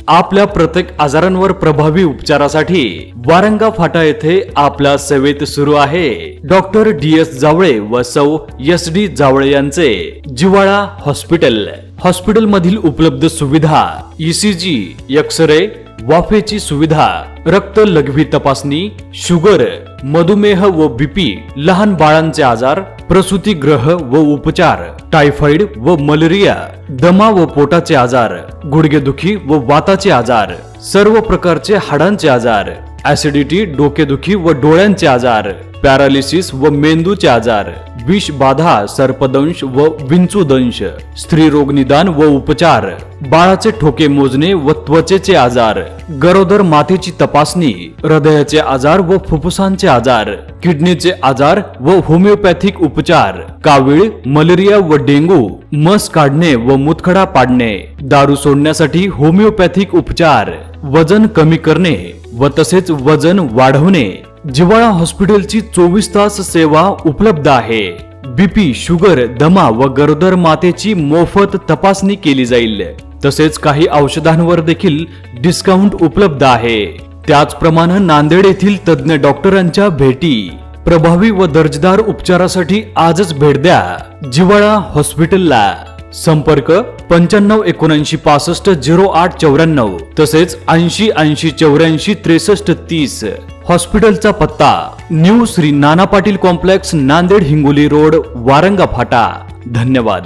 आपल्या प्रत्येक आजारांवर प्रभावी उपचारासाठी वारंगा फाटा येथे आपल्या सेवेत सुरू आहे डॉक्टर DS जावळे व सौ SD जावळे यांचे जिव्हाळा हॉस्पिटल। हॉस्पिटल मधील उपलब्ध सुविधा ECG, एक्स-रे, वाफेची सुविधा, रक्त लघवी तपासणी, शुगर, मधुमेह व BP, लहान बाळांचे आजार, प्रसूतिगृह व उपचार, टायफॉइड व मलेरिया, दमा व पोटाचे आजार, गुडघेदुखी व वाताचे आजार, सर्व प्रकारचे हाडांचे आजार, ऍसिडिटी, डोकेदुखी व डोळ्यांचे आजार, पॅरालिसिस व मेंदूचे आजार, विष बाधा, सर्पदंश व विंचूदंश, स्त्री रोग निदान व उपचार, बाळाचे ठोके मोजणे व त्वचेचे आजार, गरोदर मातेची तपासणी, हृदयाचे आजार व फुफ्फुसांचे आजार, किडनीचे आजार व होमिओपॅथिक उपचार, कावीळ, मलेरिया व डेंगू, मस काढणे व मुतखडा पाडणे, दारू सोडण्यासाठी होमिओपॅथिक उपचार, वजन कमी करणे व तसेच वजन वाढवणे। जिव्हाळा हॉस्पिटलची 24 तास सेवा उपलब्ध आहे। BP, शुगर, दमा व गरोदर मातेची मोफत तपासणी केली जाईल। तसेच काही औषधांवर देखील डिस्काउंट उपलब्ध आहे। त्याचप्रमाणे नांदेड येथील तज्ञ डॉक्टरांच्या भेटी, प्रभावी व दर्जेदार उपचारासाठी आजच भेट द्या जिव्हाळा हॉस्पिटलला। संपर्क 9579 65 0894 तसेच 80 80 84 63 30। हॉस्पिटलचा पत्ता new Shri Nana Patil complex, Nanded Hingoli road, Waranga फाटा। धन्यवाद।